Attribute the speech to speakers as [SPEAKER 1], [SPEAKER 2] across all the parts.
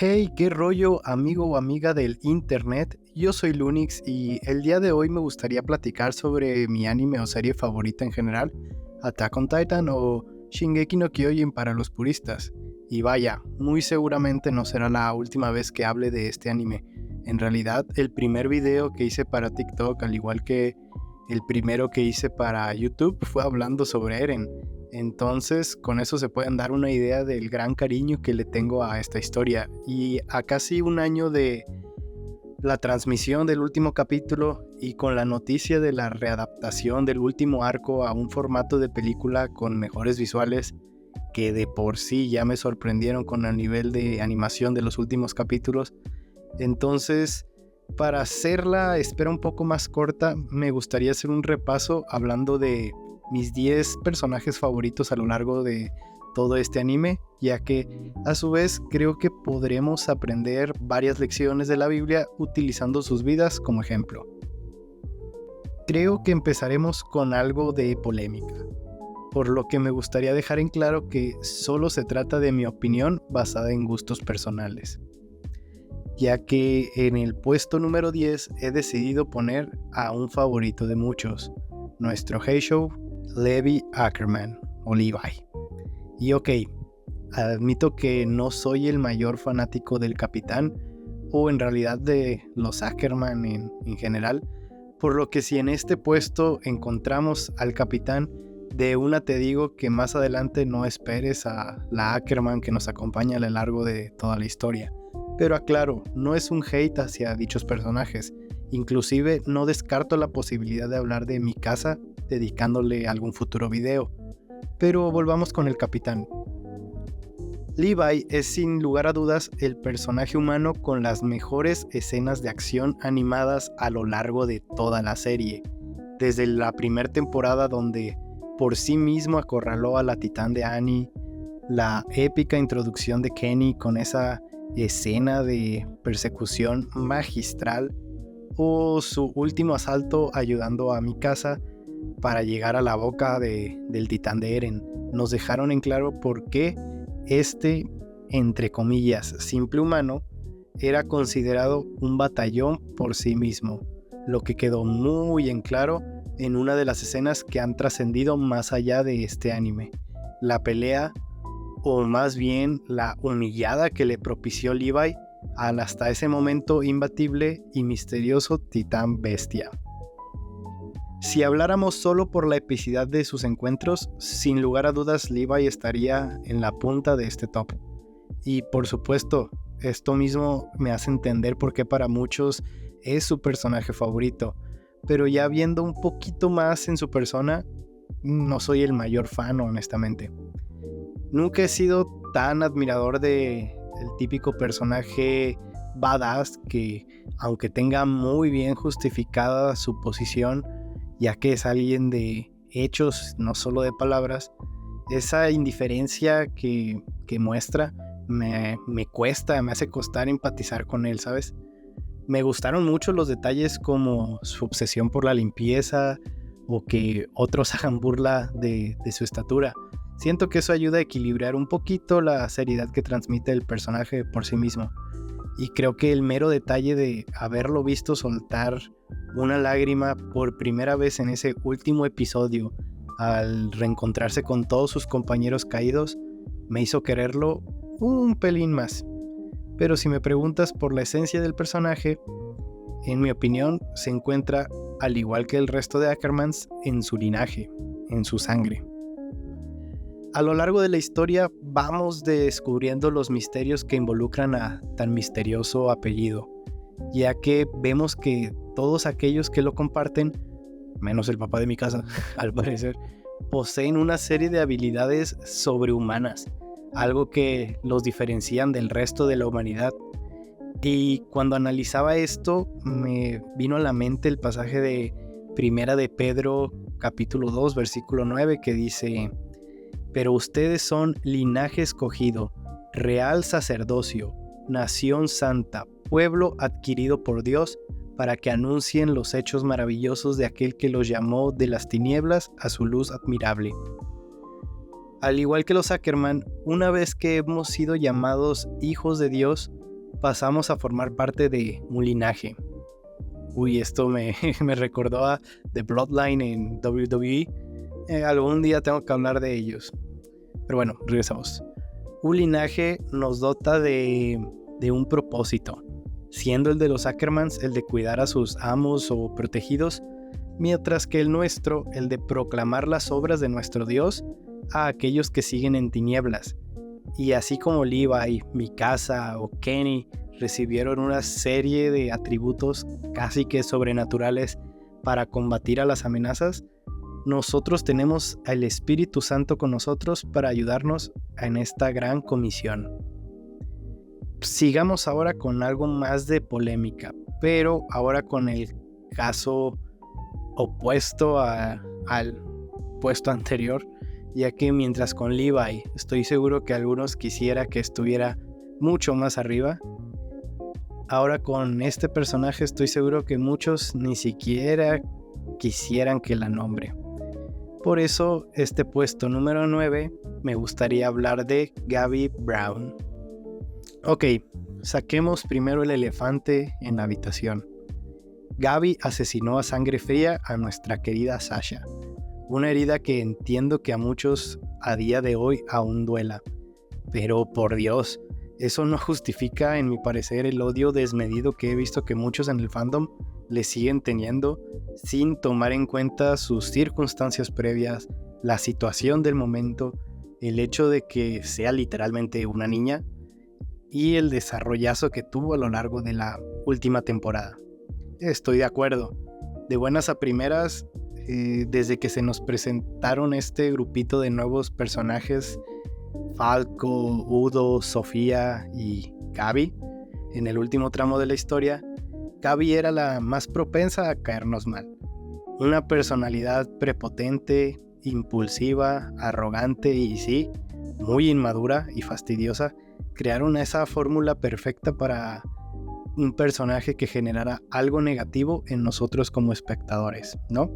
[SPEAKER 1] Hey, qué rollo, amigo o amiga del internet. Yo soy Lunix y el día de hoy me gustaría platicar sobre mi anime o serie favorita en general, Attack on Titan o Shingeki no Kyojin para los puristas. Y vaya, muy seguramente no será la última vez que hable de este anime. En realidad, el primer video que hice para TikTok, al igual que el primero que hice para YouTube, fue hablando sobre Eren. Entonces, con eso se pueden dar una idea del gran cariño que le tengo a esta historia. Y a casi un año de la transmisión del último capítulo y con la noticia de la readaptación del último arco a un formato de película con mejores visuales que de por sí ya me sorprendieron con el nivel de animación de los últimos capítulos. Entonces, para hacer la espera un poco más corta, me gustaría hacer un repaso hablando de mis 10 personajes favoritos a lo largo de todo este anime, ya que a su vez creo que podremos aprender varias lecciones de la Biblia utilizando sus vidas como ejemplo. Creo que empezaremos con algo de polémica, por lo que me gustaría dejar en claro que solo se trata de mi opinión basada en gustos personales, ya que en el puesto número 10 he decidido poner a un favorito de muchos, nuestro Heishou Levi Ackerman o Levi. Y ok, admito que no soy el mayor fanático del capitán o en realidad de los Ackerman en general, por lo que si en este puesto encontramos al capitán, de una te digo que más adelante no esperes a la Ackerman que nos acompaña a lo largo de toda la historia. Pero aclaro, no es un hate hacia dichos personajes, inclusive no descarto la posibilidad de hablar de Mikasa dedicándole algún futuro video. Pero volvamos con el capitán. Levi es sin lugar a dudas el personaje humano con las mejores escenas de acción animadas a lo largo de toda la serie. Desde la primera temporada donde por sí mismo acorraló a la titán de Annie, la épica introducción de Kenny con esa escena de persecución magistral, o su último asalto ayudando a Mikasa para llegar a la boca del titán de Eren. Nos dejaron en claro por qué este, entre comillas, simple humano era considerado un batallón por sí mismo, lo que quedó muy en claro en una de las escenas que han trascendido más allá de este anime, la pelea, o más bien la humillada que le propició Levi al hasta ese momento imbatible y misterioso titán bestia. Si habláramos solo por la epicidad de sus encuentros, sin lugar a dudas Levi estaría en la punta de este top. Y por supuesto, esto mismo me hace entender por qué para muchos es su personaje favorito, pero ya viendo un poquito más en su persona, no soy el mayor fan, honestamente. Nunca he sido tan admirador del típico personaje badass que, aunque tenga muy bien justificada su posición, ya que es alguien de hechos, no solo de palabras, esa indiferencia que muestra me hace costar empatizar con él, ¿sabes? Me gustaron mucho los detalles como su obsesión por la limpieza o que otros hagan burla de su estatura. Siento que eso ayuda a equilibrar un poquito la seriedad que transmite el personaje por sí mismo. Y creo que el mero detalle de haberlo visto soltar una lágrima por primera vez en ese último episodio al reencontrarse con todos sus compañeros caídos me hizo quererlo un pelín más. Pero si me preguntas por la esencia del personaje, en mi opinión se encuentra, al igual que el resto de Ackermans, en su linaje, en su sangre. A lo largo de la historia vamos descubriendo los misterios que involucran a tan misterioso apellido, ya que vemos que todos aquellos que lo comparten, menos el papá de Mikasa, al parecer, poseen una serie de habilidades sobrehumanas, algo que los diferencian del resto de la humanidad. Y cuando analizaba esto, me vino a la mente el pasaje de Primera de Pedro, capítulo 2, versículo 9, que dice: pero ustedes son linaje escogido, real sacerdocio, nación santa, pueblo adquirido por Dios, para que anuncien los hechos maravillosos de aquel que los llamó de las tinieblas a su luz admirable. Al igual que los Ackerman, una vez que hemos sido llamados hijos de Dios, pasamos a formar parte de un linaje. Uy, esto me, me recordó a The Bloodline en WWE. Algún día tengo que hablar de ellos. Pero bueno, regresamos. Un linaje nos dota de un propósito, siendo el de los Ackermans el de cuidar a sus amos o protegidos, mientras que el nuestro, el de proclamar las obras de nuestro Dios a aquellos que siguen en tinieblas. Y así como Levi, Mikasa o Kenny recibieron una serie de atributos casi que sobrenaturales para combatir a las amenazas, nosotros tenemos al Espíritu Santo con nosotros para ayudarnos en esta gran comisión. Sigamos ahora con algo más de polémica, pero ahora con el caso opuesto al puesto anterior, ya que mientras con Levi estoy seguro que algunos quisiera que estuviera mucho más arriba, ahora con este personaje estoy seguro que muchos ni siquiera quisieran que la nombre. Por eso, este puesto número 9, me gustaría hablar de Gabi Brown. Ok, saquemos primero el elefante en la habitación. Gabi asesinó a sangre fría a nuestra querida Sasha. Una herida que entiendo que a muchos a día de hoy aún duela. Pero por Dios, eso no justifica, en mi parecer, el odio desmedido que he visto que muchos en el fandom le siguen teniendo sin tomar en cuenta sus circunstancias previas, la situación del momento, el hecho de que sea literalmente una niña y el desarrollazo que tuvo a lo largo de la última temporada. Estoy de acuerdo. De buenas a primeras, desde que se nos presentaron este grupito de nuevos personajes, Falco, Udo, Sofía y Gabi, en el último tramo de la historia, Gabi era la más propensa a caernos mal. Una personalidad prepotente, impulsiva, arrogante y sí, muy inmadura y fastidiosa, crearon esa fórmula perfecta para un personaje que generara algo negativo en nosotros como espectadores, ¿no?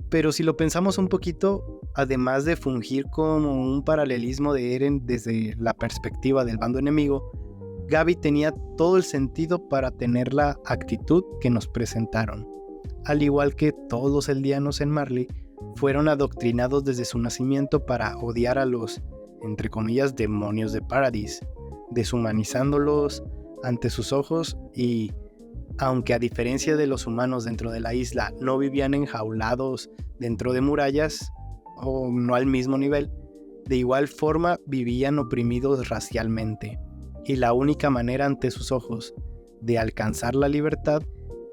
[SPEAKER 1] Pero si lo pensamos un poquito, además de fungir como un paralelismo de Eren desde la perspectiva del bando enemigo, Gabi tenía todo el sentido para tener la actitud que nos presentaron. Al igual que todos los eldianos en Marley, fueron adoctrinados desde su nacimiento para odiar a los, entre comillas, demonios de Paradis, deshumanizándolos ante sus ojos y, aunque a diferencia de los humanos dentro de la isla no vivían enjaulados dentro de murallas, o no al mismo nivel, de igual forma vivían oprimidos racialmente. Y la única manera ante sus ojos de alcanzar la libertad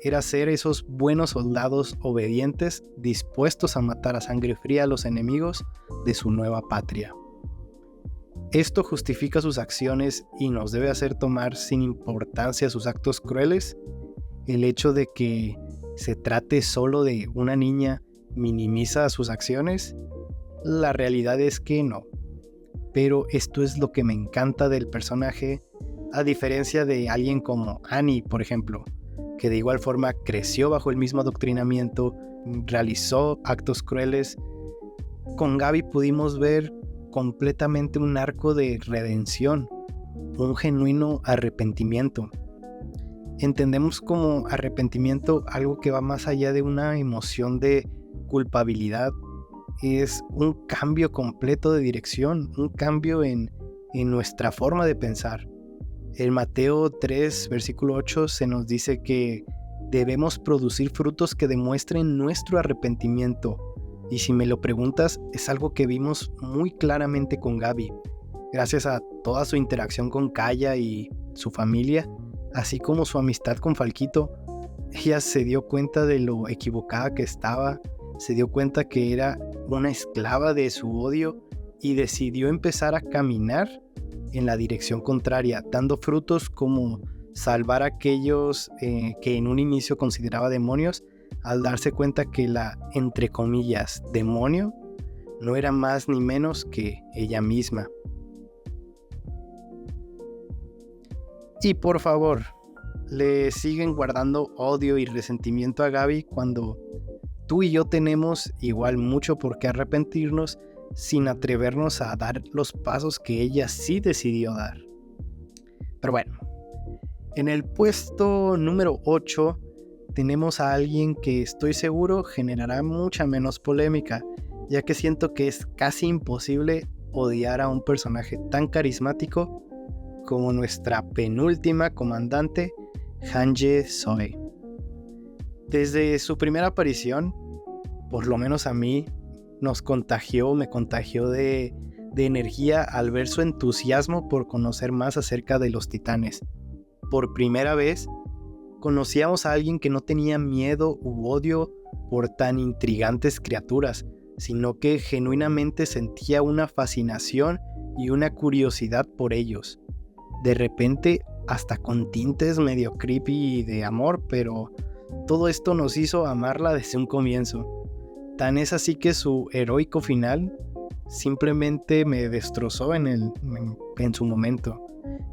[SPEAKER 1] era ser esos buenos soldados obedientes dispuestos a matar a sangre fría a los enemigos de su nueva patria. ¿Esto justifica sus acciones y nos debe hacer tomar sin importancia sus actos crueles? ¿El hecho de que se trate solo de una niña minimiza sus acciones? La realidad es que no. Pero esto es lo que me encanta del personaje, a diferencia de alguien como Annie, por ejemplo, que de igual forma creció bajo el mismo adoctrinamiento, realizó actos crueles. Con Gabi pudimos ver completamente un arco de redención, un genuino arrepentimiento. Entendemos como arrepentimiento algo que va más allá de una emoción de culpabilidad. Es un cambio completo de dirección, un cambio en nuestra forma de pensar. En Mateo 3, versículo 8 se nos dice que debemos producir frutos que demuestren nuestro arrepentimiento. Y si me lo preguntas, es algo que vimos muy claramente con Gabi. Gracias a toda su interacción con Kaya y su familia, así como su amistad con Falquito, ella se dio cuenta de lo equivocada que estaba, se dio cuenta que era una esclava de su odio y decidió empezar a caminar en la dirección contraria, dando frutos como salvar a aquellos que en un inicio consideraba demonios, al darse cuenta que la, entre comillas, demonio no era más ni menos que ella misma. Y por favor, le siguen guardando odio y resentimiento a Gabi cuando tú y yo tenemos igual mucho por qué arrepentirnos sin atrevernos a dar los pasos que ella sí decidió dar. Pero bueno, en el puesto número 8 tenemos a alguien que estoy seguro generará mucha menos polémica, ya que siento que es casi imposible odiar a un personaje tan carismático como nuestra penúltima comandante, Hanje Soe. Desde su primera aparición, por lo menos a mí, me contagió de energía al ver su entusiasmo por conocer más acerca de los titanes. Por primera vez, conocíamos a alguien que no tenía miedo u odio por tan intrigantes criaturas, sino que genuinamente sentía una fascinación y una curiosidad por ellos. De repente, hasta con tintes medio creepy de amor, pero todo esto nos hizo amarla desde un comienzo. Tan es así que su heroico final simplemente me destrozó en su momento,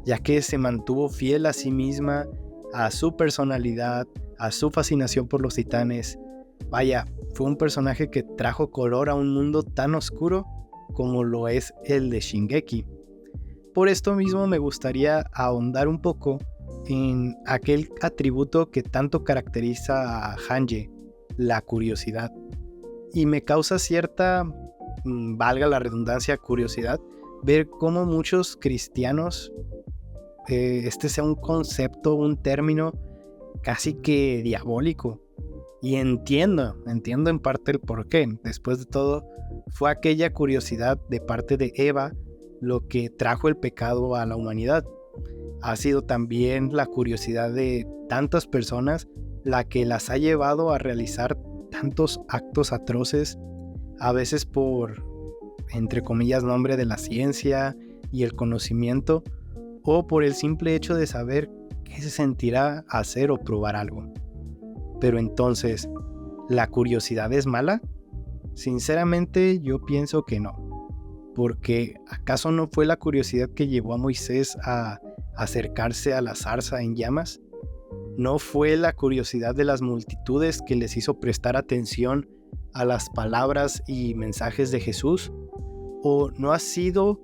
[SPEAKER 1] ya que se mantuvo fiel a sí misma, a su personalidad, a su fascinación por los titanes. Vaya, fue un personaje que trajo color a un mundo tan oscuro como lo es el de Shingeki. Por esto mismo me gustaría ahondar un poco en aquel atributo que tanto caracteriza a Hanje, la curiosidad. Y me causa cierta, valga la redundancia, curiosidad, ver cómo muchos cristianos, este sea un concepto, un término casi que diabólico. Y entiendo en parte el porqué. Después de todo, fue aquella curiosidad de parte de Eva lo que trajo el pecado a la humanidad. Ha sido también la curiosidad de tantas personas la que las ha llevado a realizar tantos actos atroces, a veces por, entre comillas, nombre de la ciencia y el conocimiento, o por el simple hecho de saber qué se sentirá hacer o probar algo. Pero entonces, ¿la curiosidad es mala? Sinceramente, yo pienso que no. Porque ¿acaso no fue la curiosidad que llevó a Moisés a acercarse a la zarza en llamas? ¿No fue la curiosidad de las multitudes que les hizo prestar atención a las palabras y mensajes de Jesús? ¿O no ha sido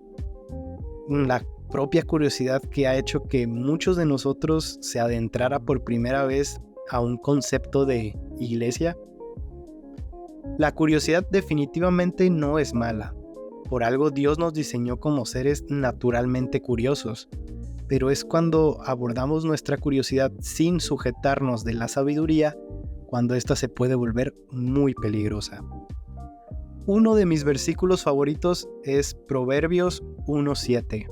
[SPEAKER 1] la propia curiosidad que ha hecho que muchos de nosotros se adentrara por primera vez a un concepto de iglesia? La curiosidad definitivamente no es mala. Por algo Dios nos diseñó como seres naturalmente curiosos, pero es cuando abordamos nuestra curiosidad sin sujetarnos de la sabiduría, cuando ésta se puede volver muy peligrosa. Uno de mis versículos favoritos es Proverbios 1:7,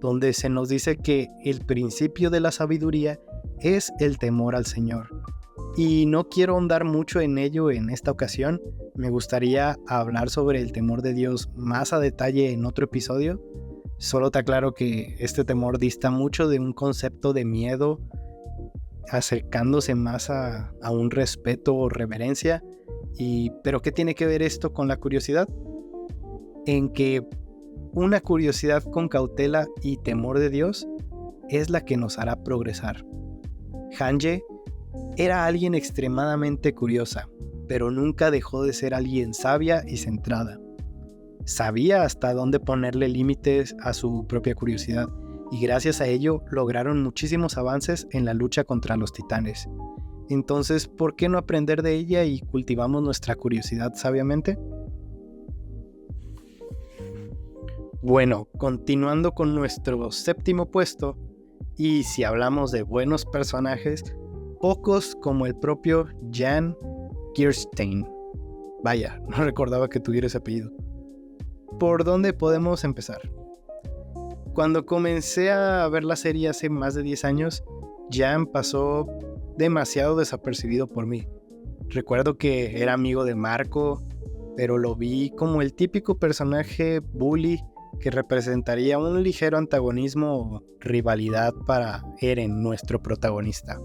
[SPEAKER 1] donde se nos dice que el principio de la sabiduría es el temor al Señor. Y no quiero ahondar mucho en ello en esta ocasión. Me gustaría hablar sobre el temor de Dios más a detalle en otro episodio. Solo te aclaro que este temor dista mucho de un concepto de miedo, acercándose más a un respeto o reverencia. ¿Pero qué tiene que ver esto con la curiosidad? En que una curiosidad con cautela y temor de Dios es la que nos hará progresar. Hanje era alguien extremadamente curiosa, pero nunca dejó de ser alguien sabia y centrada. Sabía hasta dónde ponerle límites a su propia curiosidad, y gracias a ello lograron muchísimos avances en la lucha contra los titanes. Entonces, ¿por qué no aprender de ella y cultivamos nuestra curiosidad sabiamente? Bueno, continuando con nuestro séptimo puesto, y si hablamos de buenos personajes, pocos como el propio Jan Kirstein. Vaya, no recordaba que tuviera ese apellido. ¿Por dónde podemos empezar? Cuando comencé a ver la serie hace más de 10 años, Jan pasó demasiado desapercibido por mí. Recuerdo que era amigo de Marco, pero lo vi como el típico personaje bully que representaría un ligero antagonismo o rivalidad para Eren, nuestro protagonista.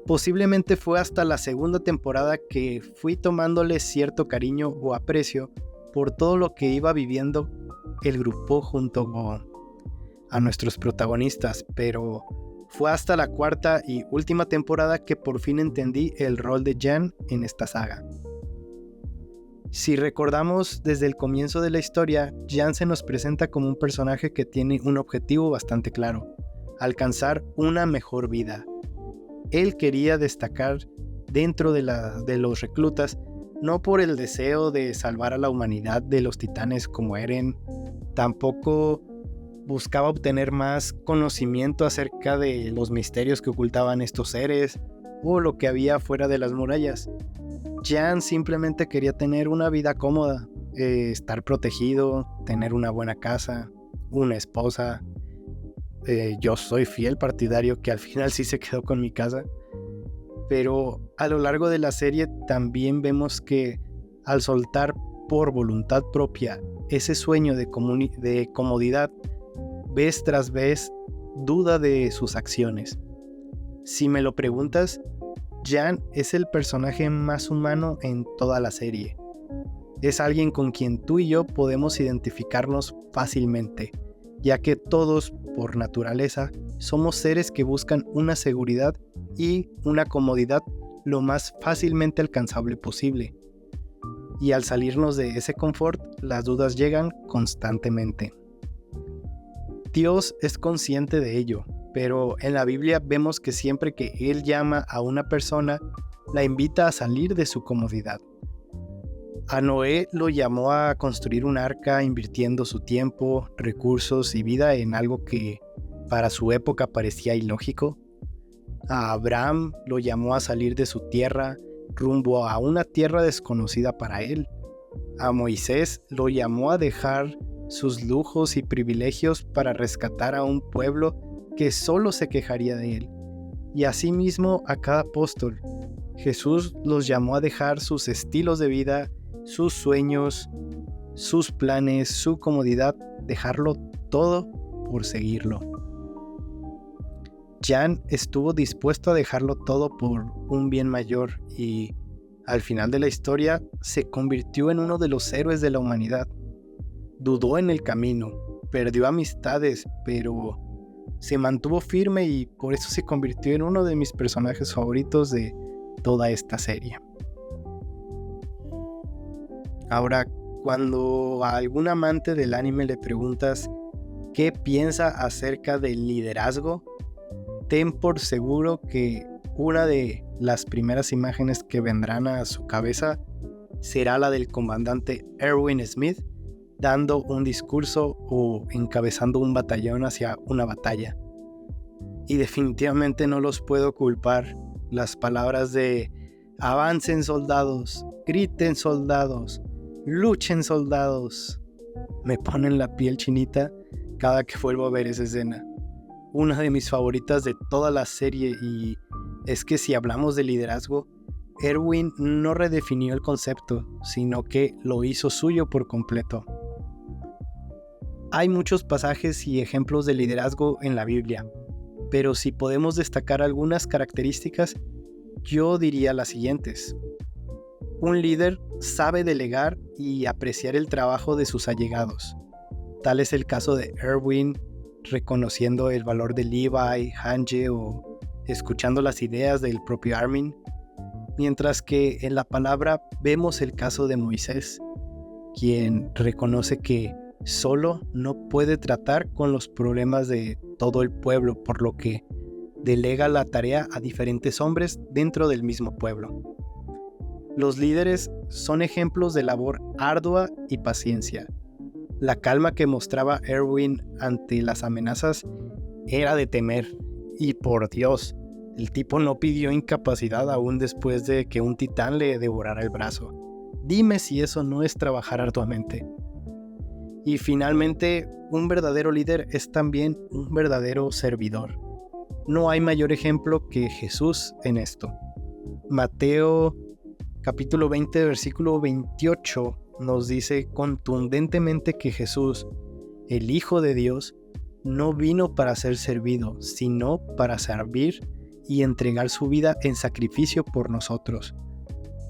[SPEAKER 1] Posiblemente fue hasta la segunda temporada que fui tomándole cierto cariño o aprecio por todo lo que iba viviendo el grupo junto a nuestros protagonistas, pero fue hasta la cuarta y última temporada que por fin entendí el rol de Jan en esta saga. Si recordamos desde el comienzo de la historia, Jan se nos presenta como un personaje que tiene un objetivo bastante claro: alcanzar una mejor vida. Él quería destacar dentro de los reclutas, no por el deseo de salvar a la humanidad de los titanes como Eren, tampoco buscaba obtener más conocimiento acerca de los misterios que ocultaban estos seres o lo que había fuera de las murallas. Jan simplemente quería tener una vida cómoda, estar protegido, tener una buena casa, una esposa. Yo soy fiel partidario que al final sí se quedó con mi casa. Pero a lo largo de la serie también vemos que al soltar por voluntad propia ese sueño de comodidad, vez tras vez duda de sus acciones. Si me lo preguntas, Jan es el personaje más humano en toda la serie. Es alguien con quien tú y yo podemos identificarnos fácilmente, ya que todos, por naturaleza, somos seres que buscan una seguridad y una comodidad lo más fácilmente alcanzable posible. Y al salirnos de ese confort, las dudas llegan constantemente. Dios es consciente de ello, pero en la Biblia vemos que siempre que Él llama a una persona, la invita a salir de su comodidad. A Noé lo llamó a construir un arca invirtiendo su tiempo, recursos y vida en algo que para su época parecía ilógico. A Abraham lo llamó a salir de su tierra rumbo a una tierra desconocida para él. A Moisés lo llamó a dejar sus lujos y privilegios para rescatar a un pueblo que solo se quejaría de él. Y asimismo a cada apóstol, Jesús los llamó a dejar sus estilos de vida, sus sueños, sus planes, su comodidad, dejarlo todo por seguirlo. Jan estuvo dispuesto a dejarlo todo por un bien mayor y, al final de la historia, se convirtió en uno de los héroes de la humanidad. Dudó en el camino, perdió amistades, pero se mantuvo firme y por eso se convirtió en uno de mis personajes favoritos de toda esta serie. Ahora, cuando a algún amante del anime le preguntas qué piensa acerca del liderazgo, ten por seguro que una de las primeras imágenes que vendrán a su cabeza será la del comandante Erwin Smith dando un discurso o encabezando un batallón hacia una batalla. Y definitivamente no los puedo culpar. Las palabras de avancen soldados, griten soldados, luchen soldados, me ponen la piel chinita cada que vuelvo a ver esa escena. Una de mis favoritas de toda la serie, y es que si hablamos de liderazgo, Erwin no redefinió el concepto, sino que lo hizo suyo por completo. Hay muchos pasajes y ejemplos de liderazgo en la Biblia, pero si podemos destacar algunas características, yo diría las siguientes. Un líder sabe delegar y apreciar el trabajo de sus allegados. Tal es el caso de Erwin, reconociendo el valor de Levi, Hange o escuchando las ideas del propio Armin, mientras que en la palabra vemos el caso de Moisés, quien reconoce que solo no puede tratar con los problemas de todo el pueblo, por lo que delega la tarea a diferentes hombres dentro del mismo pueblo. Los líderes son ejemplos de labor ardua y paciencia. La calma que mostraba Erwin ante las amenazas era de temer, y por Dios, el tipo no pidió incapacidad aún después de que un titán le devorara el brazo. Dime si eso no es trabajar arduamente. Y finalmente, un verdadero líder es también un verdadero servidor. No hay mayor ejemplo que Jesús en esto. Mateo capítulo 20, versículo 28 nos dice contundentemente que Jesús, el Hijo de Dios, no vino para ser servido, sino para servir y entregar su vida en sacrificio por nosotros.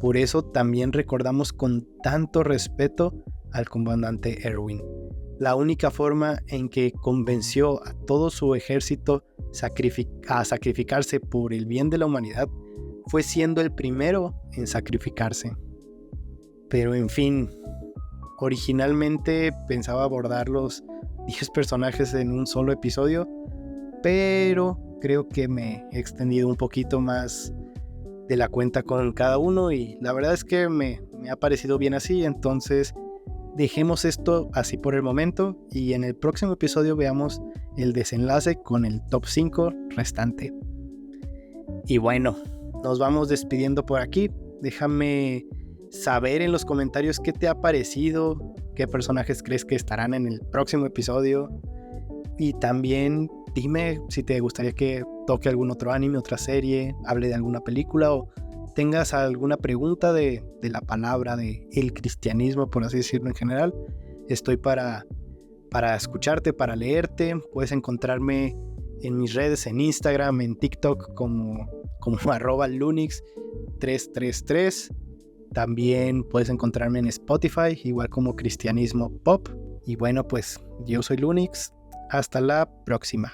[SPEAKER 1] Por eso también recordamos con tanto respeto al comandante Erwin. La única forma en que convenció a todo su ejército a sacrificarse por el bien de la humanidad fue siendo el primero en sacrificarse. Pero en fin, originalmente pensaba abordar los 10 personajes en un solo episodio, pero creo que me he extendido un poquito más de la cuenta con cada uno y la verdad es que me ha parecido bien así. Entonces dejemos esto así por el momento y en el próximo episodio veamos el desenlace con el top 5 restante. Y bueno, nos vamos despidiendo por aquí. Déjame saber en los comentarios qué te ha parecido, qué personajes crees que estarán en el próximo episodio y también dime si te gustaría que toque algún otro anime, otra serie, hable de alguna película o tengas alguna pregunta de la palabra, de el cristianismo, por así decirlo en general. Estoy para escucharte, para leerte. Puedes encontrarme en mis redes, en Instagram, en TikTok como @lunix333. También puedes encontrarme en Spotify, igual como Cristianismo Pop. Y bueno, pues yo soy Lunix. Hasta la próxima.